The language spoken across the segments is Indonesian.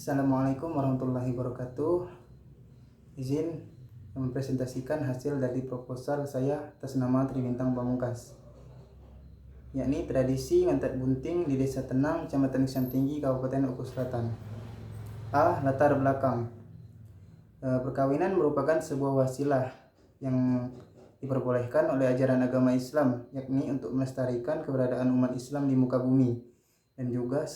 Assalamualaikum warahmatullahi wabarakatuh. Izin mempresentasikan hasil dari proposal saya atas nama Tribintang Pamungkas, yakni tradisi ngantat bunting di Desa Tenang, Kecamatan Islam Tinggi, Kabupaten Oku Selatan. A. Latar belakang. Perkawinan merupakan sebuah wasilah yang diperbolehkan oleh ajaran agama Islam, yakni untuk melestarikan keberadaan umat Islam di muka bumi, dan juga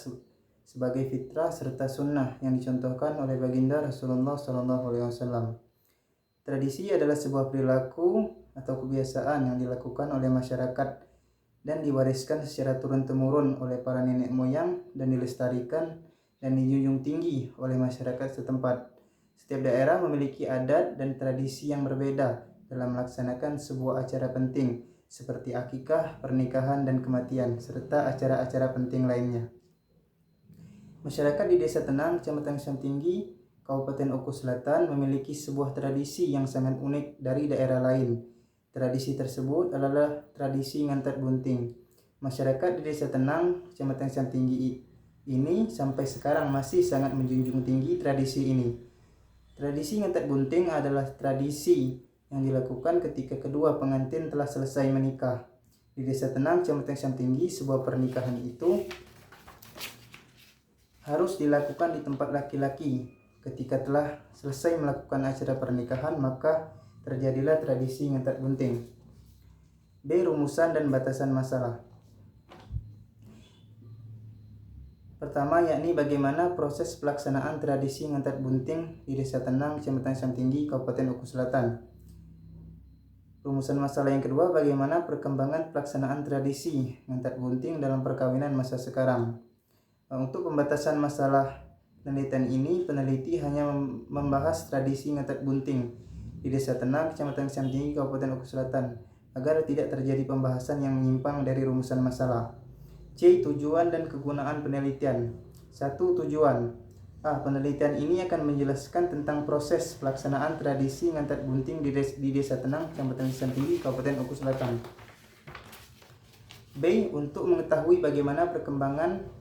sebagai fitrah serta sunnah yang dicontohkan oleh baginda Rasulullah SAW. Tradisi adalah sebuah perilaku atau kebiasaan yang dilakukan oleh masyarakat dan diwariskan secara turun-temurun oleh para nenek moyang dan dilestarikan dan dijunjung tinggi oleh masyarakat setempat. Setiap daerah memiliki adat dan tradisi yang berbeda dalam melaksanakan sebuah acara penting seperti akikah, pernikahan, dan kematian, serta acara-acara penting lainnya. Masyarakat di Desa Tenang, Kecamatan Islam Tinggi, Kabupaten Oku Selatan memiliki sebuah tradisi yang sangat unik dari daerah lain. Tradisi tersebut adalah tradisi ngantat bunting. Masyarakat di Desa Tenang, Kecamatan Islam Tinggi ini sampai sekarang masih sangat menjunjung tinggi tradisi ini. Tradisi ngantat bunting adalah tradisi yang dilakukan ketika kedua pengantin telah selesai menikah. Di Desa Tenang, Kecamatan Islam Tinggi, sebuah pernikahan itu harus dilakukan di tempat laki-laki. Ketika telah selesai melakukan acara pernikahan, maka terjadilah tradisi ngantat bunting. B. Rumusan dan batasan masalah. Pertama, yakni bagaimana proses pelaksanaan tradisi ngantat bunting di Desa Tenang, Kecamatan Islam Tinggi, Kabupaten Oku Selatan. Rumusan masalah yang kedua, bagaimana perkembangan pelaksanaan tradisi ngantat bunting dalam perkawinan masa sekarang. Untuk pembatasan masalah penelitian ini, peneliti hanya membahas tradisi ngantat bunting di Desa Tenang, Kecamatan Islam Tinggi, Kabupaten Oku Selatan, agar tidak terjadi pembahasan yang menyimpang dari rumusan masalah. C. Tujuan dan kegunaan penelitian. 1. Tujuan. Penelitian ini akan menjelaskan tentang proses pelaksanaan tradisi ngantat bunting di Desa Tenang, Kecamatan Islam Tinggi, Kabupaten Oku Selatan. B. Untuk mengetahui bagaimana perkembangan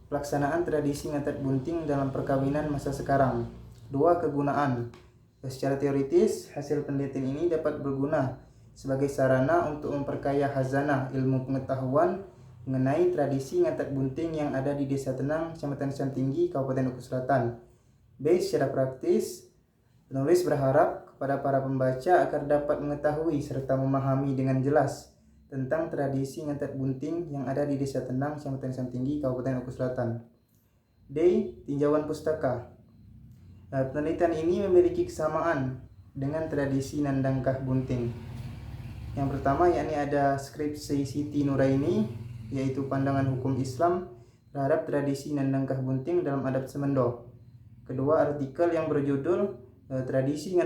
pelaksanaan tradisi ngantat bunting dalam perkawinan masa sekarang. 2. Kegunaan. Secara teoritis, hasil penelitian ini dapat berguna sebagai sarana untuk memperkaya khazanah ilmu pengetahuan mengenai tradisi ngantat bunting yang ada di Desa Tenang, Kecamatan Islam Tinggi, Kabupaten Oku Selatan. B. Secara praktis, penulis berharap kepada para pembaca agar dapat mengetahui serta memahami dengan jelas tentang tradisi ngantat bunting yang ada di Desa Tenang, Kecamatan Islam Tinggi, Kabupaten Oku Selatan. D. Tinjauan pustaka. Penelitian ini memiliki kesamaan dengan tradisi nandangkah bunting. Yang pertama, yakni ada skripsi Siti Nuraini, yaitu pandangan hukum Islam terhadap tradisi nandangkah bunting dalam adat Semendo. Kedua, artikel yang berjudul tradisi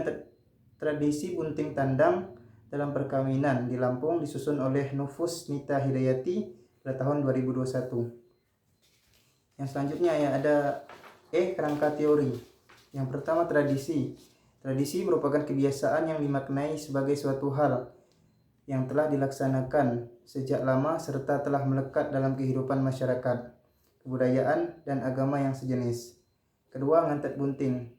bunting tandang dalam perkawinan di Lampung, disusun oleh Nufus Nita Hidayati pada tahun 2021. Yang selanjutnya ada kerangka teori. Yang pertama, tradisi. Tradisi merupakan kebiasaan yang dimaknai sebagai suatu hal yang telah dilaksanakan sejak lama serta telah melekat dalam kehidupan masyarakat, kebudayaan, dan agama yang sejenis. Kedua, ngantat bunting.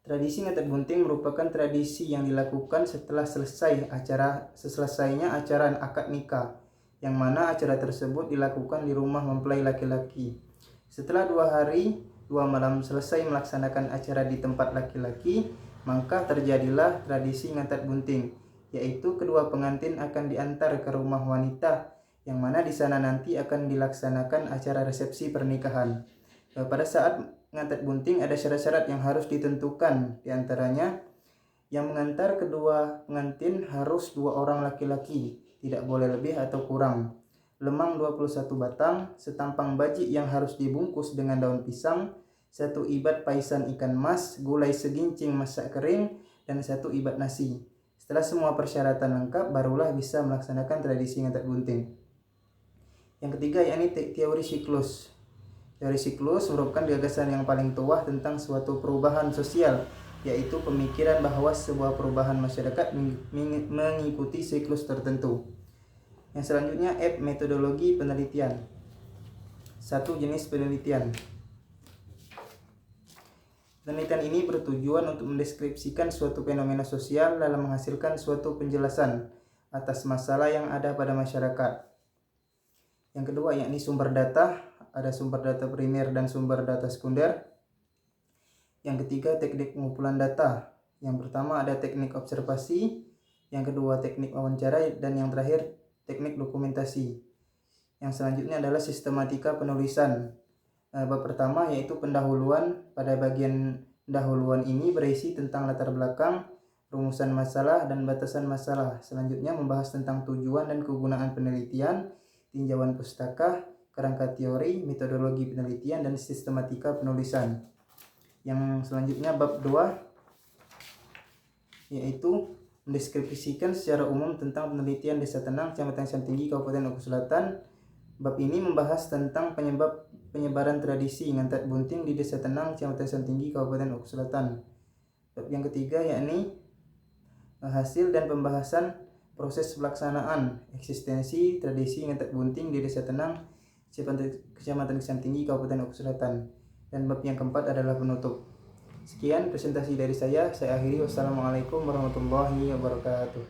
Tradisi ngantat bunting merupakan tradisi yang dilakukan setelah selesainya acara akad nikah, yang mana acara tersebut dilakukan di rumah mempelai laki-laki. Setelah 2 hari 2 malam selesai melaksanakan acara di tempat laki-laki, maka terjadilah tradisi ngantat bunting, yaitu kedua pengantin akan diantar ke rumah wanita, yang mana di sana nanti akan dilaksanakan acara resepsi pernikahan. Pada saat ngantat bunting ada syarat-syarat yang harus ditentukan, diantaranya yang mengantar kedua pengantin harus 2 orang laki-laki, tidak boleh lebih atau kurang, lemang 21 batang, setampang bajik yang harus dibungkus dengan daun pisang, 1 ibat paisan ikan mas, gulai segincing masak kering, dan 1 ibat nasi. Setelah semua persyaratan lengkap, barulah bisa melaksanakan tradisi ngantat bunting. Yang ketiga, yakni teori siklus. Teori siklus merupakan gagasan yang paling tua tentang suatu perubahan sosial, yaitu pemikiran bahwa sebuah perubahan masyarakat mengikuti siklus tertentu. Yang selanjutnya, metodologi penelitian. 1. Jenis penelitian. Penelitian ini bertujuan untuk mendeskripsikan suatu fenomena sosial dalam menghasilkan suatu penjelasan atas masalah yang ada pada masyarakat. Yang kedua yakni sumber data, ada sumber data primer dan sumber data sekunder. Yang ketiga teknik pengumpulan data. Yang pertama ada teknik observasi, yang kedua teknik wawancara, dan yang terakhir teknik dokumentasi. Yang selanjutnya adalah sistematika penulisan. Bab pertama yaitu pendahuluan. Pada bagian pendahuluan ini berisi tentang latar belakang, rumusan masalah, dan batasan masalah. Selanjutnya membahas tentang tujuan dan kegunaan penelitian, tinjauan pustaka, kerangka teori, metodologi penelitian, dan sistematika penulisan. Yang selanjutnya bab 2 yaitu mendeskripsikan secara umum tentang penelitian Desa Tenang, Kecamatan Insan Tinggi, Kabupaten Oku Selatan. Bab ini membahas tentang penyebaran tradisi ngantat bunting di Desa Tenang, Kecamatan Insan Tinggi, Kabupaten Oku Selatan. Bab yang ketiga yakni hasil dan pembahasan proses pelaksanaan eksistensi tradisi ngantat bunting di Desa Tenang, Kecamatan Insan Tinggi, Kabupaten Oku Selatan. Dan bab yang keempat adalah penutup. Sekian presentasi dari saya akhiri. Wassalamualaikum warahmatullahi wabarakatuh.